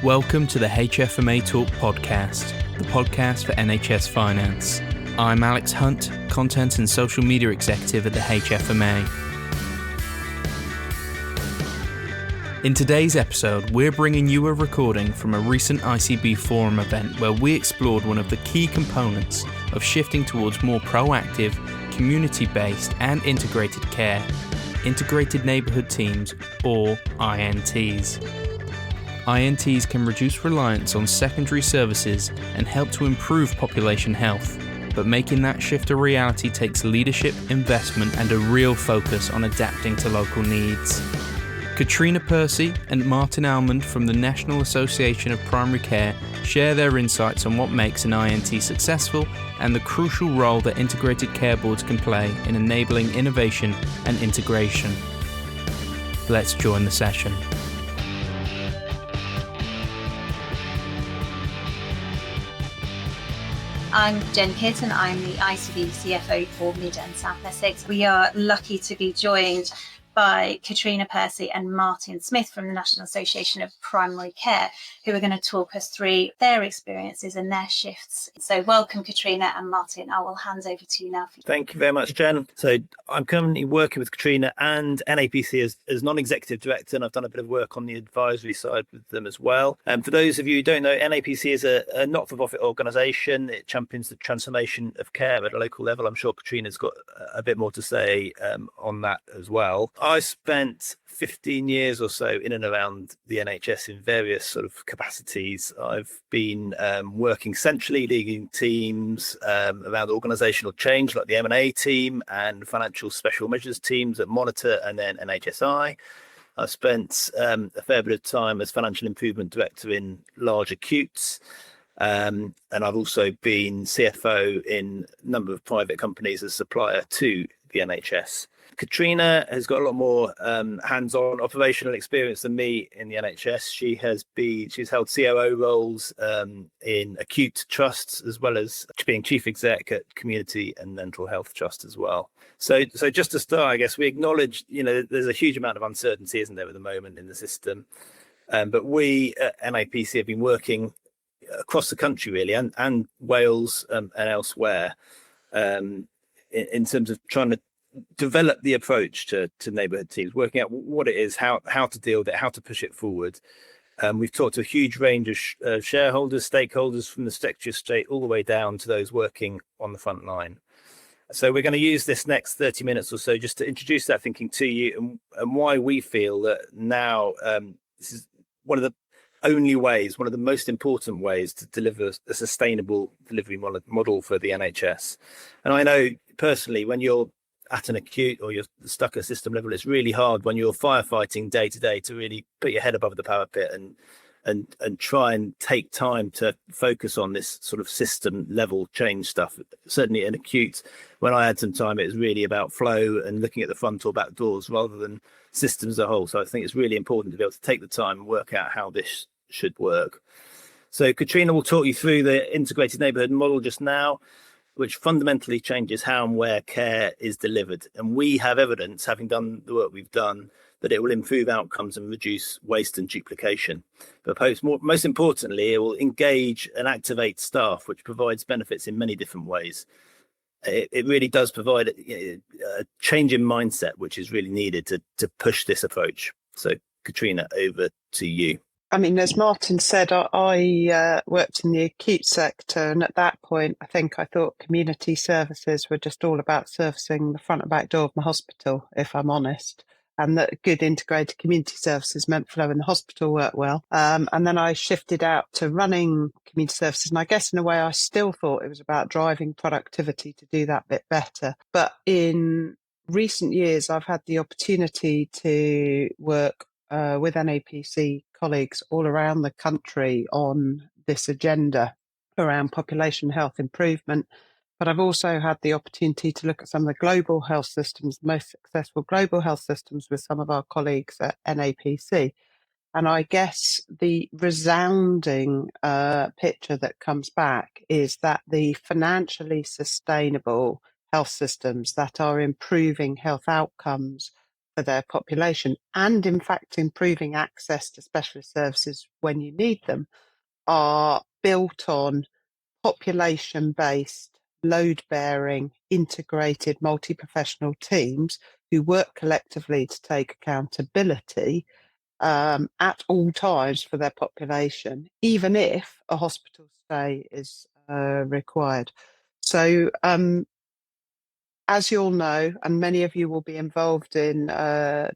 Welcome to the HFMA Talk podcast, the podcast for NHS Finance. I'm Alex Hunt, Content and Social Media Executive at the HFMA. In today's episode, we're bringing you a recording from a recent ICB Forum event where we explored one of the key components of shifting towards more proactive, community-based and integrated care, integrated neighbourhood teams, or INTs. INTs can reduce reliance on secondary services and help to improve population health, but making that shift a reality takes leadership, investment and a real focus on adapting to local needs. Katrina, Percy and Martin Almond from the National Association of Primary Care share their insights on what makes an INT successful and the crucial role that integrated care boards can play in enabling innovation and integration. Let's join the session. I'm Jen Kidd and I'm the ICB CFO for Mid and South Essex. We are lucky to be joined by Katrina, Percy and Martin Smith from the National Association of Primary Care, who are going to talk us through their experiences and their shifts. So welcome, Katrina and Martin. I will hand over to you now. Thank you very much, Jen. So I'm currently working with Katrina and NAPC as non-executive director, and I've done a bit of work on the advisory side with them as well. And for those of you who don't know, NAPC is a not-for-profit organisation. It champions the transformation of care at a local level. I'm sure Katrina's got a bit more to say on that as well. I spent 15 years or so in and around the NHS in various sort of capacities. I've been working centrally, leading teams around organisational change like the M&A team and financial special measures teams at Monitor and then NHSI. I've spent a fair bit of time as financial improvement director in large acutes. And I've also been CFO in a number of private companies as supplier to the NHS. Katrina has got a lot more hands-on operational experience than me in the NHS. She's held COO roles in acute trusts as well as being chief exec at community and mental health trust as well. So just to start, I guess we acknowledge, there's a huge amount of uncertainty, isn't there, at the moment in the system. But we at NAPC have been working across the country really and Wales and elsewhere in terms of trying to develop the approach to neighbourhood teams, working out what it is, how to deal with it, how to push it forward. We've talked to a huge range of shareholders, stakeholders from the sector straight all the way down to those working on the front line. So we're going to use this next 30 minutes or so just to introduce that thinking to you and why we feel that now this is one of the only ways, one of the most important ways to deliver a sustainable delivery model for the NHS. And I know personally, when you're at an acute or you're stuck at system level, it's really hard when you're firefighting day to day to really put your head above the parapet and try and take time to focus on this sort of system level change stuff. Certainly in acute, when I had some time, it was really about flow and looking at the front or back doors rather than systems as a whole. So I think it's really important to be able to take the time and work out how this should work. So Katrina will talk you through the integrated neighbourhood model just now, which fundamentally changes how and where care is delivered. And we have evidence, having done the work we've done, that it will improve outcomes and reduce waste and duplication. But most importantly, it will engage and activate staff, which provides benefits in many different ways. It really does provide a change in mindset, which is really needed to push this approach. So Katrina, over to you. I mean, as Martin said, I worked in the acute sector, and at that point, I thought community services were just all about servicing the front and back door of my hospital, if I'm honest, and that good integrated community services meant flow in the hospital worked well. And then I shifted out to running community services, and I guess in a way I still thought it was about driving productivity to do that bit better. But in recent years, I've had the opportunity to work with NAPC colleagues all around the country on this agenda around population health improvement. But I've also had the opportunity to look at some of the global health systems, the most successful global health systems with some of our colleagues at NAPC. And I guess the resounding picture that comes back is that the financially sustainable health systems that are improving health outcomes for their population, and in fact improving access to specialist services when you need them, are built on population-based, load-bearing, integrated, multi-professional teams who work collectively to take accountability at all times for their population, even if a hospital stay is required. So, as you'll know, and many of you will be involved in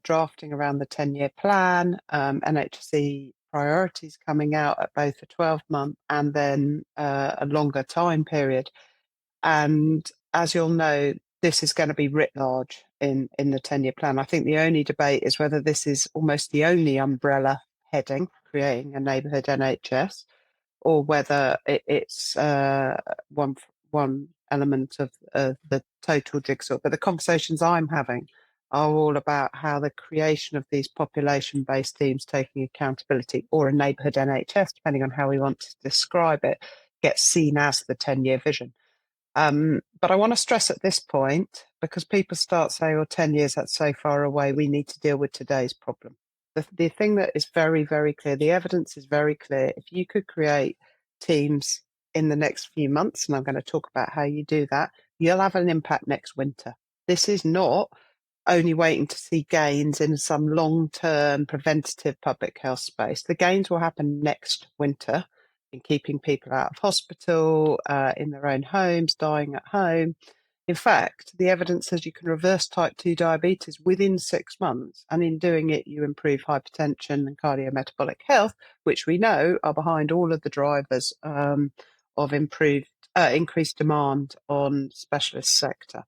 drafting around the 10-year plan, NHC priorities coming out at both a 12-month and then a longer time period. And as you'll know, this is going to be writ large in the 10-year plan. I think the only debate is whether this is almost the only umbrella heading, creating a neighbourhood NHS, or whether it's one element of the total jigsaw. But the conversations I'm having are all about how the creation of these population-based teams taking accountability, or a neighbourhood NHS, depending on how we want to describe it, gets seen as the 10-year vision. But I want to stress at this point, because people start saying, oh, 10 years, that's so far away, we need to deal with today's problem. The thing that is very, very clear, the evidence is very clear. If you could create teams in the next few months, and I'm going to talk about how you do that, you'll have an impact next winter. This is not only waiting to see gains in some long-term preventative public health space. The gains will happen next winter in keeping people out of hospital, in their own homes, dying at home. In fact, the evidence says you can reverse type 2 diabetes within 6 months, and in doing it, you improve hypertension and cardiometabolic health, which we know are behind all of the drivers of increased demand on specialist sector.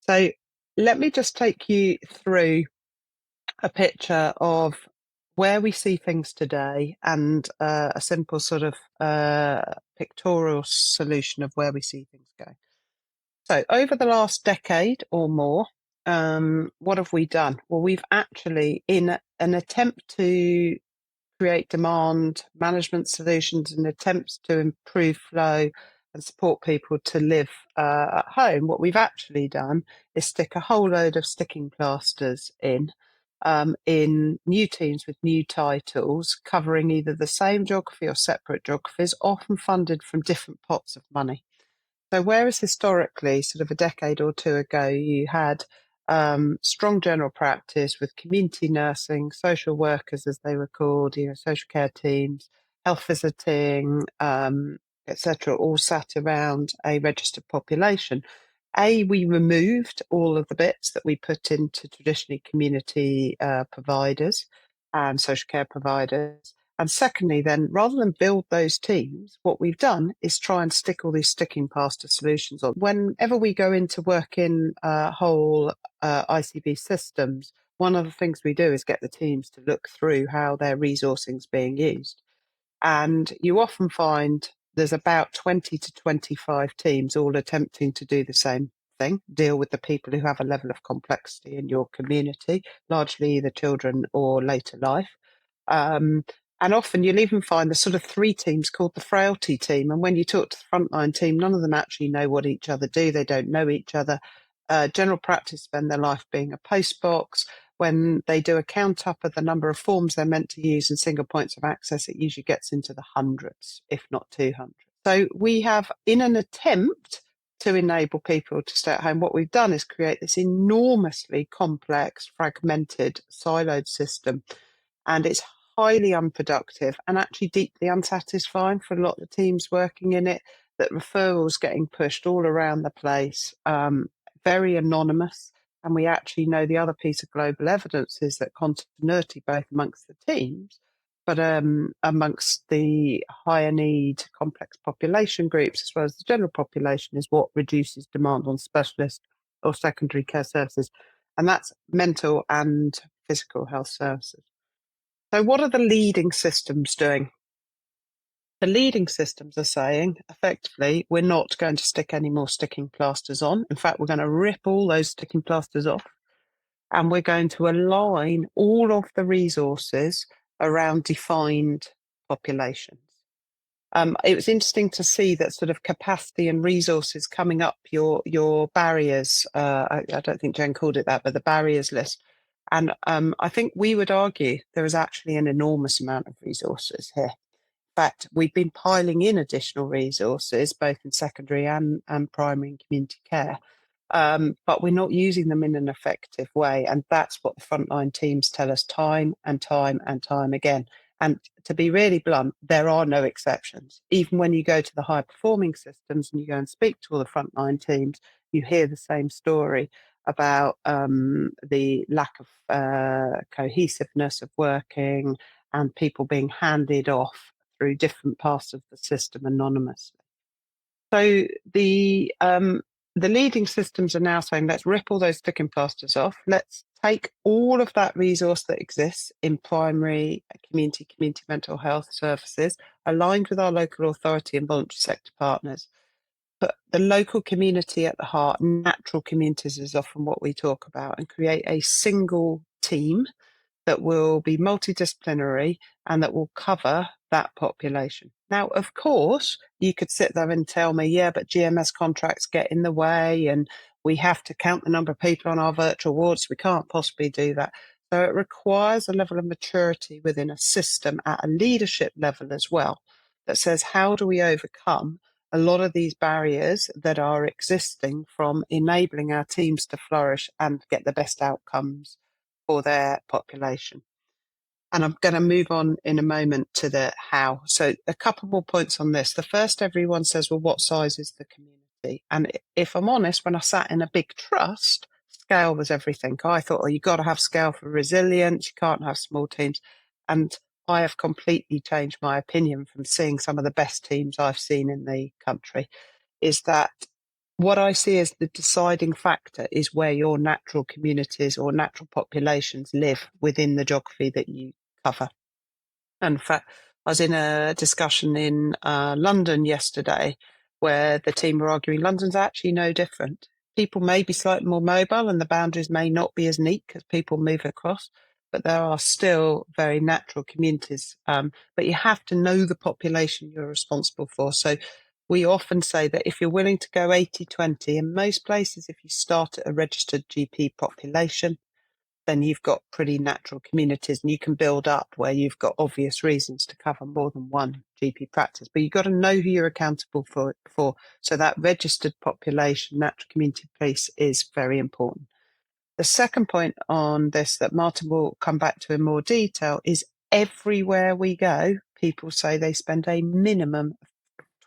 So let me just take you through a picture of where we see things today and a simple sort of pictorial solution of where we see things going. So over the last decade or more, what have we done? Well, we've actually, in an attempt to create demand management solutions and attempts to improve flow and support people to live at home, what we've actually done is stick a whole load of sticking plasters in new teams with new titles, covering either the same geography or separate geographies, often funded from different pots of money. So whereas historically, sort of a decade or two ago, you had strong general practice with community nursing, social workers, as they were called, social care teams, health visiting, etc., all sat around a registered population. We removed all of the bits that we put into traditionally community providers and social care providers. And secondly, then, rather than build those teams, what we've done is try and stick all these sticking plaster solutions on. Whenever we go into work in whole ICB systems, one of the things we do is get the teams to look through how their resourcing is being used. And you often find there's about 20 to 25 teams all attempting to do the same thing, deal with the people who have a level of complexity in your community, largely either children or later life. And often you'll even find the sort of 3 teams called the frailty team. And when you talk to the frontline team, none of them actually know what each other do. They don't know each other. General practice spend their life being a post box. When they do a count up of the number of forms they're meant to use and single points of access, it usually gets into the hundreds, if not 200. So we have, in an attempt to enable people to stay at home, what we've done is create this enormously complex, fragmented, siloed system. And it's highly unproductive and actually deeply unsatisfying for a lot of the teams working in it, that referrals getting pushed all around the place, very anonymous. And we actually know the other piece of global evidence is that continuity, both amongst the teams, but amongst the higher need complex population groups, as well as the general population, is what reduces demand on specialist or secondary care services. And that's mental and physical health services. So what are the leading systems doing? The leading systems are saying, effectively, we're not going to stick any more sticking plasters on. In fact, we're going to rip all those sticking plasters off, and we're going to align all of the resources around defined populations. It was interesting to see that sort of capacity and resources coming up your barriers. I don't think Jen called it that, but the barriers list. And I think we would argue there is actually an enormous amount of resources here. In fact, we've been piling in additional resources, both in secondary and primary and community care, but we're not using them in an effective way. And that's what the frontline teams tell us time and time and time again. And to be really blunt, there are no exceptions. Even when you go to the high performing systems and you go and speak to all the frontline teams, you hear the same story about the lack of cohesiveness of working and people being handed off through different parts of the system anonymously. So the leading systems are now saying, let's rip all those sticking plasters off. Let's take all of that resource that exists in primary, community mental health services, aligned with our local authority and voluntary sector partners. Put the local community at the heart. Natural communities is often what we talk about, and create a single team that will be multidisciplinary and that will cover that population. Now, of course, you could sit there and tell me, yeah, but GMS contracts get in the way and we have to count the number of people on our virtual wards. We can't possibly do that. So it requires a level of maturity within a system at a leadership level as well, that says, how do we overcome a lot of these barriers that are existing from enabling our teams to flourish and get the best outcomes for their population? And I'm going to move on in a moment to the how. So a couple more points on this. The first, everyone says, well, what size is the community? And if I'm honest, when I sat in a big trust, scale was everything. I thought, you've got to have scale for resilience. You can't have small teams. And I have completely changed my opinion from seeing some of the best teams I've seen in the country, is that what I see as the deciding factor is where your natural communities or natural populations live within the geography that you cover. And in fact, I was in a discussion in London yesterday where the team were arguing London's actually no different. People may be slightly more mobile and the boundaries may not be as neat because people move across, but there are still very natural communities. But you have to know the population you're responsible for. So we often say that if you're willing to go 80-20, in most places, if you start at a registered GP population, then you've got pretty natural communities and you can build up where you've got obvious reasons to cover more than one GP practice. But you've got to know who you're accountable for. So that registered population, natural community piece is very important. The second point on this that Martin will come back to in more detail is everywhere we go, people say they spend a minimum of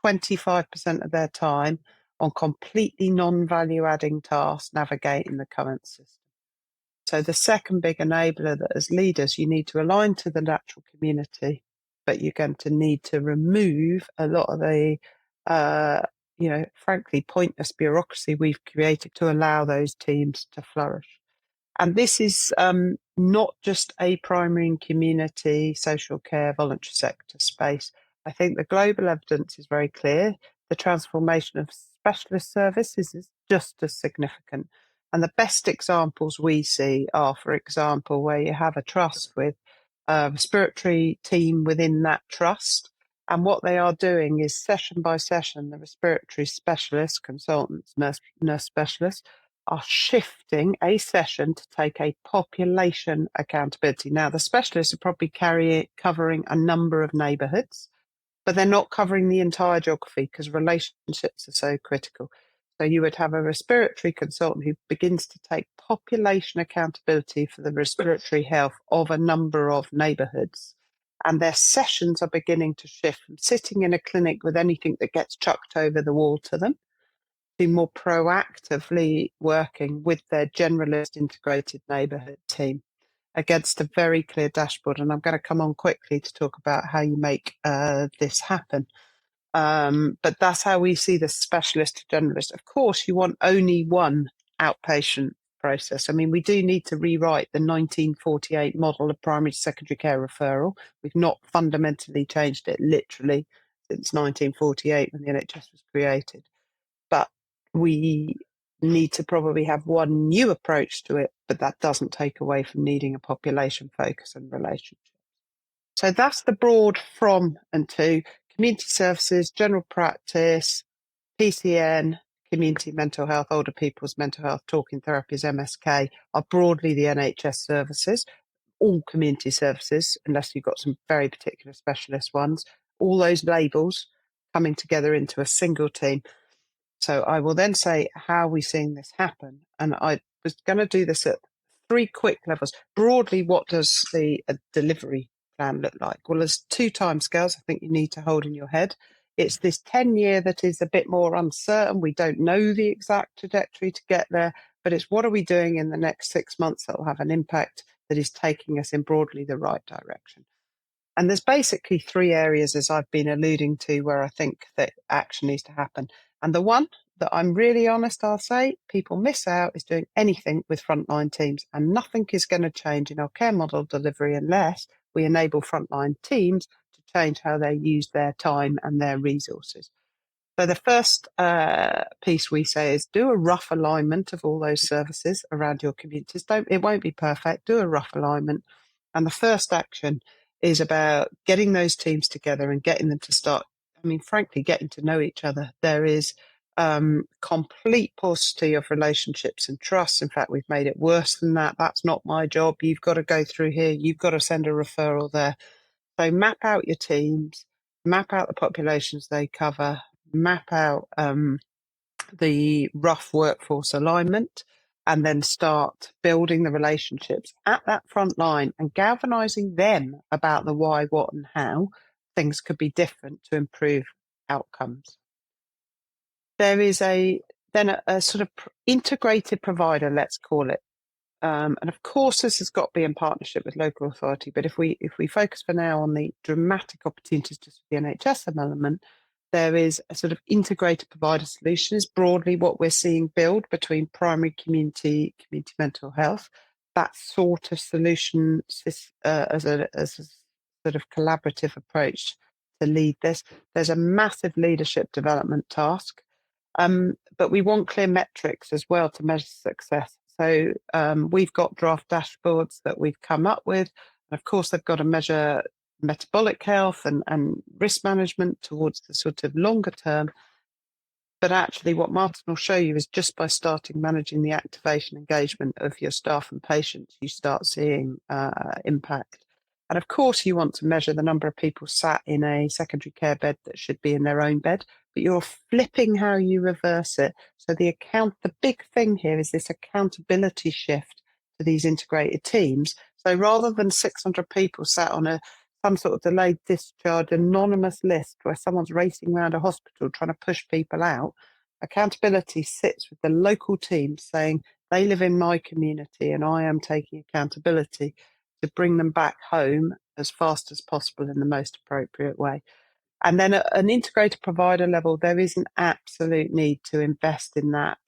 25% of their time on completely non-value adding tasks navigating the current system. So the second big enabler that as leaders, you need to align to the natural community, but you're going to need to remove a lot of the, frankly, pointless bureaucracy we've created to allow those teams to flourish. And this is not just a primary and community social care voluntary sector space. I think the global evidence is very clear. The transformation of specialist services is just as significant. And the best examples we see are, for example, where you have a trust with a respiratory team within that trust. And what they are doing is session by session, the respiratory specialists, consultants, nurse specialists, are shifting a session to take a population accountability. Now, the specialists are probably covering a number of neighbourhoods, but they're not covering the entire geography because relationships are so critical. So you would have a respiratory consultant who begins to take population accountability for the respiratory health of a number of neighbourhoods. And their sessions are beginning to shift from sitting in a clinic with anything that gets chucked over the wall to them, be more proactively working with their generalist integrated neighbourhood team against a very clear dashboard. And I'm going to come on quickly to talk about how you make this happen. But that's how we see the specialist to generalist. Of course, you want only one outpatient process. I mean, we do need to rewrite the 1948 model of primary to secondary care referral. We've not fundamentally changed it literally since 1948 when the NHS was created. But we need to probably have one new approach to it, but that doesn't take away from needing a population focus and relationships. So that's the broad from and to community services, general practice, PCN, community mental health, older people's mental health, talking therapies, MSK, are broadly the NHS services, all community services, unless you've got some very particular specialist ones, all those labels coming together into a single team. So I will then say, how are we seeing this happen? And I was going to do this at 3 quick levels. Broadly, what does the delivery plan look like? Well, there's 2 timescales I think you need to hold in your head. It's this 10-year that is a bit more uncertain. We don't know the exact trajectory to get there, but it's what are we doing in the next 6 months that will have an impact that is taking us in broadly the right direction. And there's basically 3 areas, as I've been alluding to, where I think that action needs to happen. And the one that I'm really honest, I'll say, people miss out is doing anything with frontline teams. And nothing is going to change in our care model delivery unless we enable frontline teams to change how they use their time and their resources. So the first piece we say is do a rough alignment of all those services around your communities. It won't be perfect. Do a rough alignment. And the first action is about getting those teams together and getting them to start, frankly, getting to know each other. There is complete paucity of relationships and trust. In fact, we've made it worse than that. That's not my job. You've got to go through here. You've got to send a referral there. So map out your teams, map out the populations they cover, map out the rough workforce alignment, and then start building the relationships at that front line and galvanizing them about the why, what, and how things could be different to improve outcomes. There is then a sort of integrated provider, let's call it. And of course, this has got to be in partnership with local authority. But if we focus for now on the dramatic opportunities just for the NHS element, there is a sort of integrated provider solution is broadly what we're seeing build between primary community mental health. That sort of solution as a sort of collaborative approach to lead this. There's a massive leadership development task. But we want clear metrics as well to measure success. So we've got draft dashboards that we've come up with. And of course, they've got to measure metabolic health and risk management towards the sort of longer term. But actually, what Martin will show you is just by starting managing the activation engagement of your staff and patients, you start seeing impact. And of course, you want to measure the number of people sat in a secondary care bed that should be in their own bed, but you're flipping how you reverse it. So the big thing here is this accountability shift to these integrated teams. So rather than 600 people sat on some sort of delayed discharge anonymous list where someone's racing around a hospital trying to push people out, accountability sits with the local team saying they live in my community and I am taking accountability to bring them back home as fast as possible in the most appropriate way. And then at an integrated provider level, there is an absolute need to invest in that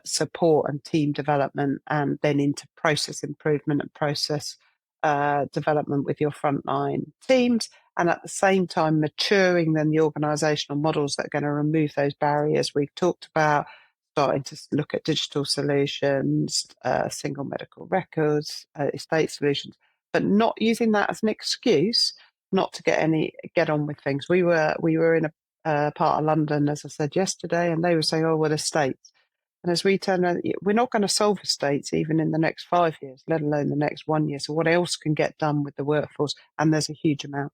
support and team development, and then into process improvement and process development with your frontline teams. And at the same time, maturing then the organisational models that are going to remove those barriers we've talked about, starting to look at digital solutions, single medical records, estate solutions, but not using that as an excuse not to get on with things. We were in a part of London, as I said yesterday, and they were saying, "Oh, well, estates." And as we turn around, we're not going to solve estates even in the next 5 years, let alone the next 1 year. So what else can get done with the workforce? And there's a huge amount.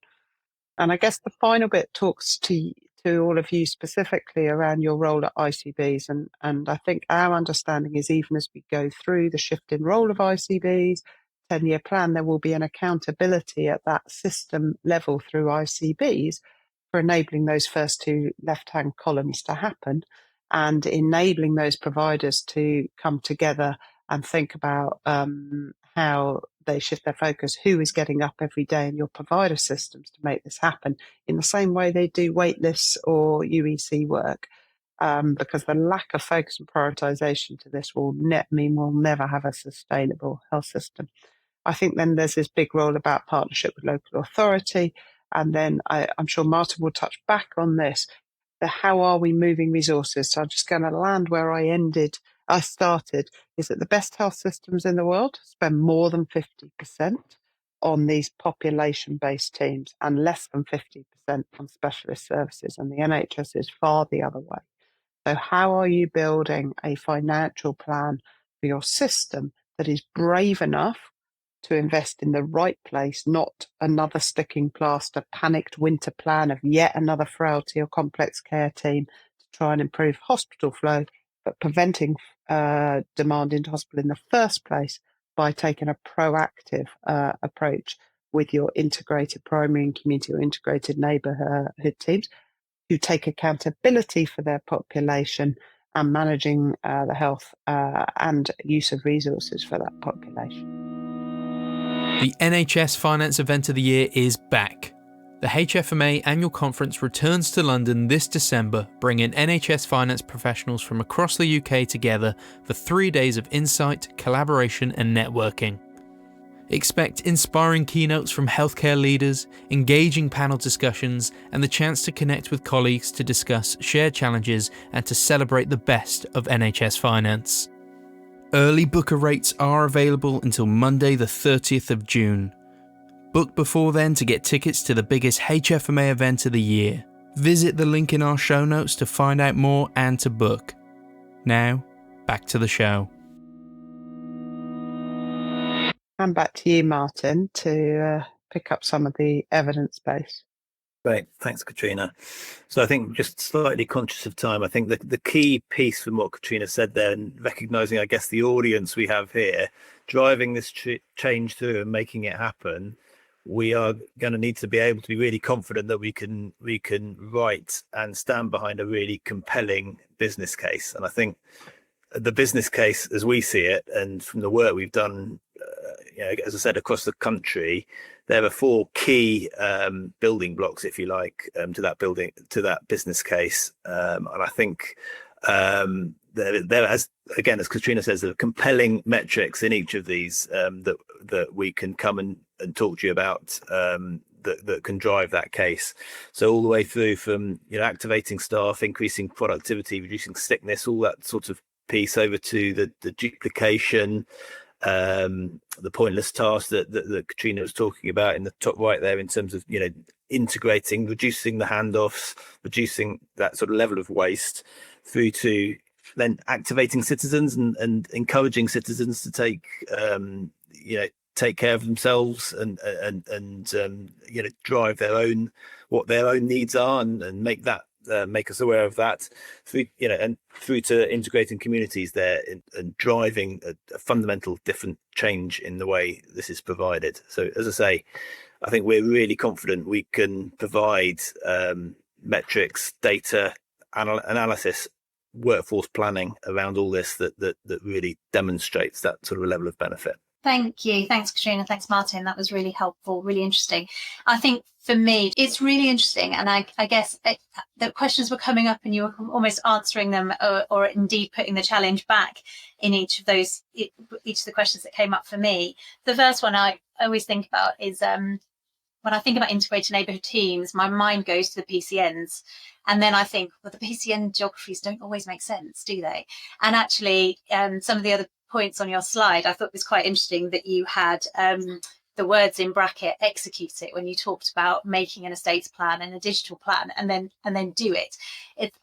And I guess the final bit talks to all of you specifically around your role at ICBs. And I think our understanding is even as we go through the shift in role of ICBs, 10-year plan, there will be an accountability at that system level through ICBs for enabling those first 2 left-hand columns to happen and enabling those providers to come together and think about how they shift their focus, who is getting up every day in your provider systems to make this happen in the same way they do waitlists or UEC work. Because the lack of focus and prioritisation to this will mean we'll never have a sustainable health system. I think then there's this big role about partnership with local authority. And then I'm sure Martin will touch back on this, the how are we moving resources. So I'm just going to land where I started, is that the best health systems in the world spend more than 50% on these population-based teams and less than 50% on specialist services. And the NHS is far the other way. So how are you building a financial plan for your system that is brave enough to invest in the right place, not another sticking plaster, panicked winter plan of yet another frailty or complex care team to try and improve hospital flow, but preventing demand into hospital in the first place by taking a proactive approach with your integrated primary and community or integrated neighbourhood teams who take accountability for their population and managing the health and use of resources for that population. The NHS Finance Event of the Year is back. The HFMA annual conference returns to London this December, bringing NHS finance professionals from across the UK together for 3 days of insight, collaboration and networking. Expect inspiring keynotes from healthcare leaders, engaging panel discussions, and the chance to connect with colleagues to discuss shared challenges and to celebrate the best of NHS finance. Early booker rates are available until Monday the 30th of June. Book before then to get tickets to the biggest HFMA event of the year. Visit the link in our show notes to find out more and to book. Now, back to the show. And back to you, Martin, to pick up some of the evidence base. Great, thanks, Katrina. So I think, just slightly conscious of time, I think the key piece from what Katrina said there, and recognising, I guess, the audience we have here, driving this change through and making it happen, we are going to need to be able to be really confident that we can write and stand behind a really compelling business case. And I think the business case, as we see it, and from the work we've done, as I said, across the country, there are 4 key building blocks, if you like, to that business case. And I think there, as Katrina says, there are compelling metrics in each of these that we can come and talk to you about that can drive that case. So all the way through from activating staff, increasing productivity, reducing sickness, all that sort of piece, over to the duplication, the pointless task that Katrina was talking about in the top right there, in terms of integrating, reducing the handoffs, reducing that sort of level of waste, through to then activating citizens and encouraging citizens to take care of themselves and drive what their own needs are and make us aware of that, through to integrating communities there and driving a fundamental different change in the way this is provided. So, as I say, I think we're really confident we can provide metrics, data, analysis, workforce planning around all this that really demonstrates that sort of level of benefit. Thank you. Thanks, Katrina. Thanks, Martin. That was really helpful, really interesting. I think for me, it's really interesting. And I guess the questions were coming up and you were almost answering them or indeed putting the challenge back in each of the questions that came up for me. The first one I always think about is when I think about integrated neighbourhood teams, my mind goes to the PCNs. And then I think, well, the PCN geographies don't always make sense, do they? And actually, some of the other points on your slide, I thought was quite interesting that you had the words in bracket, execute it, when you talked about making an estates plan and a digital plan and then do it.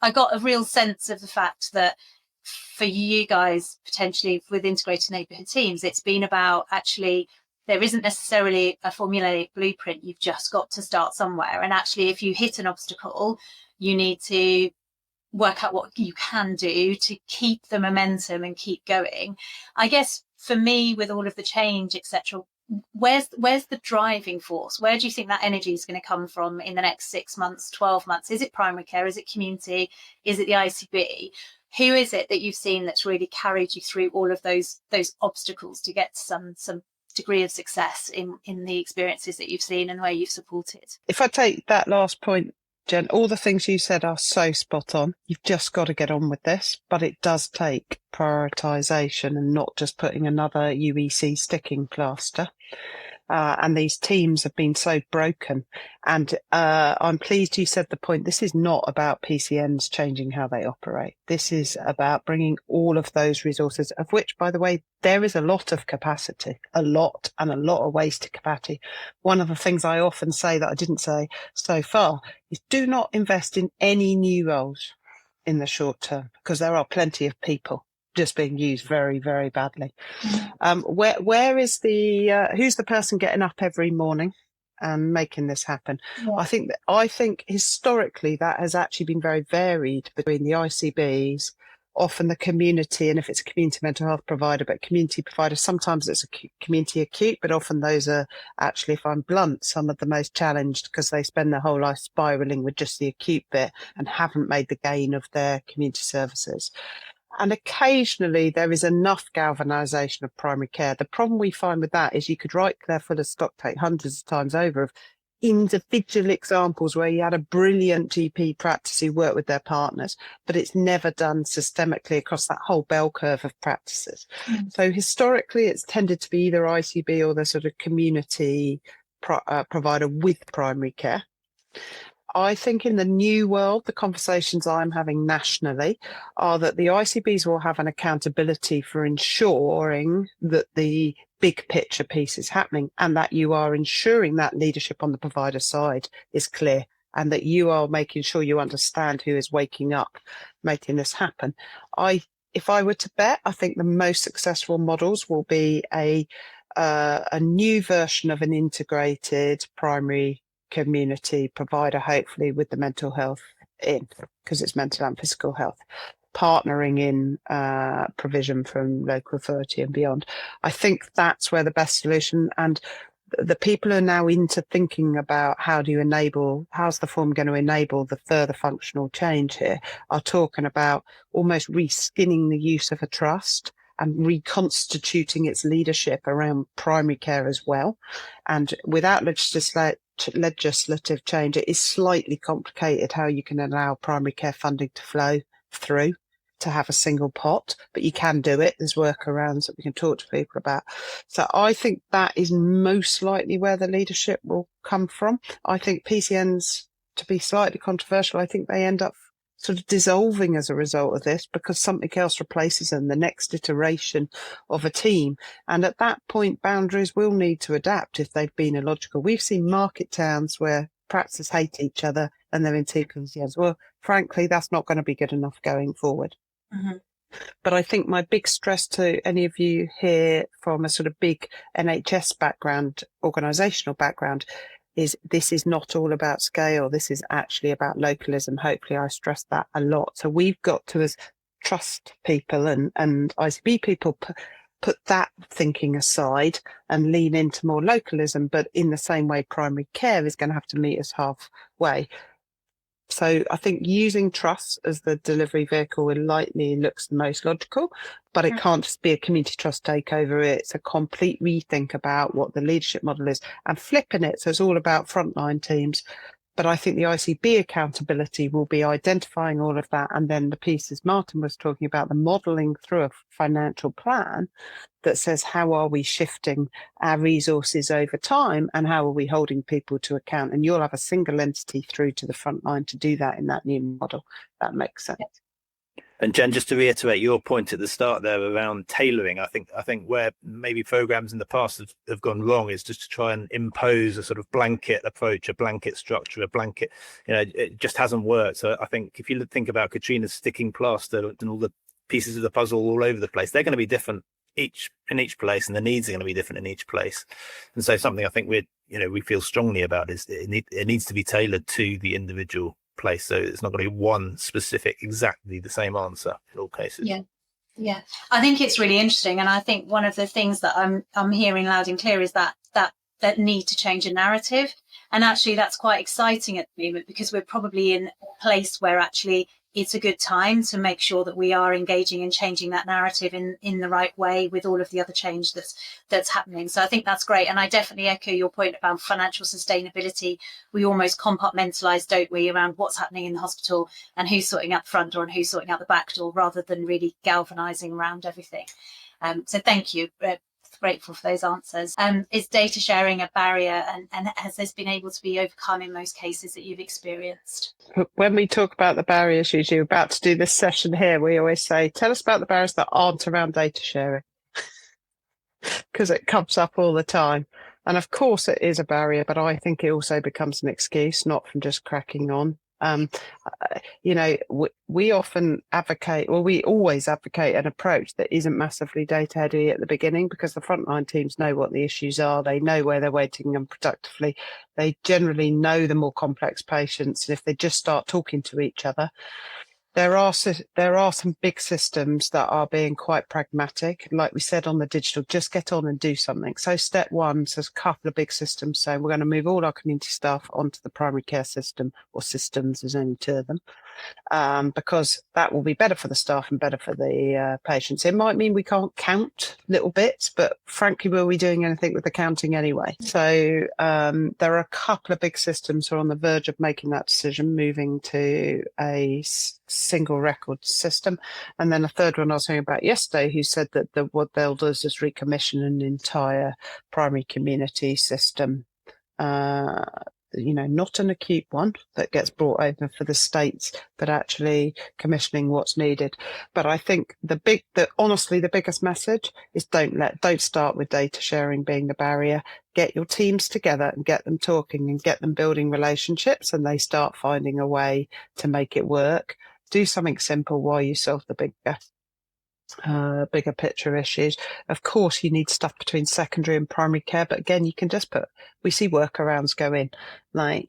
I got a real sense of the fact that for you guys, potentially with integrated neighbourhood teams, it's been about actually, there isn't necessarily a formulaic blueprint. You've just got to start somewhere. And actually, if you hit an obstacle, you need to work out what you can do to keep the momentum and keep going. I guess for me, with all of the change, etc., where's the driving force? Where do you think that energy is going to come from in the next 6 months, 12 months? Is it primary care? Is it community? Is it the ICB? Who is it that you've seen that's really carried you through all of those obstacles to get some degree of success in the experiences that you've seen and where you've supported? If I take that last point, Jen, all the things you said are so spot on. You've just got to get on with this, but it does take prioritisation and not just putting another UEC sticking plaster. And these teams have been so broken. And I'm pleased you said the point. This is not about PCNs changing how they operate. This is about bringing all of those resources, of which, by the way, there is a lot of capacity, a lot of wasted capacity. One of the things I often say that I didn't say so far is do not invest in any new roles. in the short term, because there are plenty of people just being used very, very badly. Where is the who's the person getting up every morning and making this happen? Yeah. I think historically that has actually been very varied between the ICBs, often the community, and if it's a community mental health provider, but community provider, sometimes it's a community acute, but often those are actually, if I'm blunt, some of the most challenged, because they spend their whole life spiralling with just the acute bit and haven't made the gain of their community services. And occasionally there is enough galvanisation of primary care. The problem we find with that is you could write Claire Fuller's stock take hundreds of times over of individual examples where you had a brilliant GP practice who worked with their partners, but it's never done systemically across that whole bell curve of practices. So historically, it's tended to be either ICB or the sort of community provider with primary care. I think in the new world, the conversations I'm having nationally are that the ICBs will have an accountability for ensuring that the big picture piece is happening, and that you are ensuring that leadership on the provider side is clear, and that you are making sure you understand who is waking up, making this happen. If I were to bet, I think the most successful models will be a new version of an integrated primary community provider, hopefully with the mental health in, because it's mental and physical health, partnering in provision from local authority and beyond. I think that's where the best solution, and the people are now into thinking about how's the form going to enable the further functional change here, are talking about almost reskinning the use of a trust and reconstituting its leadership around primary care as well. And without legislative change, it is slightly complicated how you can allow primary care funding to flow through to have a single pot, but you can do it. There's workarounds that we can talk to people about. So I think that is most likely where the leadership will come from. I think PCNs, to be slightly controversial, I think they end up sort of dissolving as a result of this, because something else replaces them, the next iteration of a team. And at that point, boundaries will need to adapt if they've been illogical. We've seen market towns where practices hate each other and they're in two PCNs. Well, frankly, that's not going to be good enough going forward. But I think my big stress to any of you here from a sort of big NHS background, organisational background, is this is not all about scale. This is actually about localism. Hopefully I stress that a lot. So we've got to, as trust people and ICB people, put that thinking aside and lean into more localism. But in the same way, primary care is going to have to meet us halfway. So I think using trust as the delivery vehicle likely looks the most logical, but it can't just be a community trust takeover. It's a complete rethink about what the leadership model is and flipping it. So it's all about frontline teams. But I think the ICB accountability will be identifying all of that. And then the pieces Martin was talking about, the modelling through a financial plan that says, how are we shifting our resources over time and how are we holding people to account? And you'll have a single entity through to the front line to do that in that new model. That makes sense. And Jen, just to reiterate your point at the start there around tailoring, I think where maybe programs in the past have gone wrong is just to try and impose a sort of blanket approach, a blanket structure, a blanket, it just hasn't worked. So I think if you think about Katrina's sticking plaster and all the pieces of the puzzle all over the place, they're going to be different in each place, and the needs are going to be different in each place. And so something I think we feel strongly about is it needs to be tailored to the individual place. So it's not going to be one specific, exactly the same answer in all cases. Yeah, I think it's really interesting, and I think one of the things that I'm hearing loud and clear is that need to change a narrative, and actually that's quite exciting at the moment, because we're probably in a place where actually it's a good time to make sure that we are engaging and changing that narrative in the right way with all of the other change that's happening. So I think that's great. And I definitely echo your point about financial sustainability. We almost compartmentalise, don't we, around what's happening in the hospital and who's sorting out the front door and who's sorting out the back door, rather than really galvanising around everything. So thank you. Grateful for those answers. Is data sharing a barrier, and has this been able to be overcome in most cases that you've experienced? When we talk about the barriers, usually we're about to do this session here, we always say, tell us about the barriers that aren't around data sharing, because it comes up all the time. And of course it is a barrier, but I think it also becomes an excuse, not from just cracking on. We often advocate, well, we always advocate an approach that isn't massively data heavy at the beginning, because the frontline teams know what the issues are. They know where they're waiting unproductively. They generally know the more complex patients. And if they just start talking to each other, there are some big systems that are being quite pragmatic. Like we said on the digital, just get on and do something. So step one, so there's a couple of big systems saying we're going to move all our community staff onto the primary care system, or systems, there's only two of them, because that will be better for the staff and better for the patients. It might mean we can't count little bits, but frankly, were we doing anything with the counting anyway? So there are a couple of big systems who are on the verge of making that decision, moving to a single record system. And then a third one I was hearing about yesterday, who said that what they'll do is just recommission an entire primary community system, not an acute one that gets brought over for the states, but actually commissioning what's needed. But I think honestly, the biggest message is don't start with data sharing being the barrier. Get your teams together and get them talking and get them building relationships, and they start finding a way to make it work. Do something simple while you solve the bigger picture issues. Of course, you need stuff between secondary and primary care, but again, you can just we see workarounds go in, like,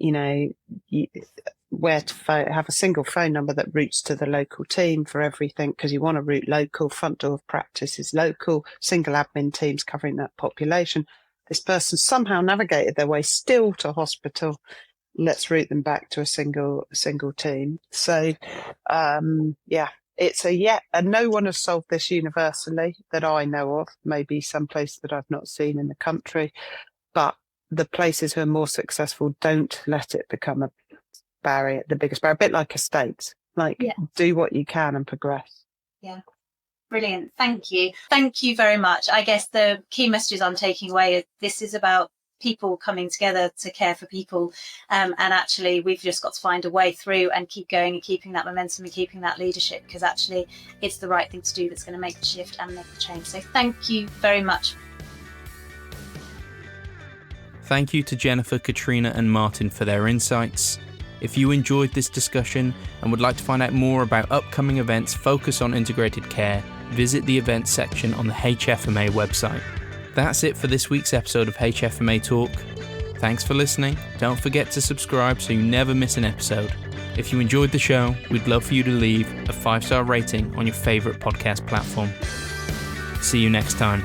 where to have a single phone number that routes to the local team for everything, because you want to route local. Front door of practice is local, single admin teams covering that population. This person somehow navigated their way still to hospital. Let's route them back to a single team. So, it's and no one has solved this universally that I know of. Maybe some place that I've not seen in the country, but the places who are more successful don't let it become a barrier, the biggest barrier. A bit like estates, do what you can and progress. Yeah. Brilliant. Thank you. Thank you very much. I guess the key messages I'm taking away is this is about people coming together to care for people, and actually we've just got to find a way through and keep going and keeping that momentum and keeping that leadership, because actually it's the right thing to do that's going to make the shift and make the change. So thank you very much. Thank you to Jennifer, Katrina and Martin for their insights. If you enjoyed this discussion and would like to find out more about upcoming events focused on integrated care, visit the events section on the HFMA website. That's it for this week's episode of HFMA Talk. Thanks for listening. Don't forget to subscribe so you never miss an episode. If you enjoyed the show, we'd love for you to leave a 5-star rating on your favourite podcast platform. See you next time.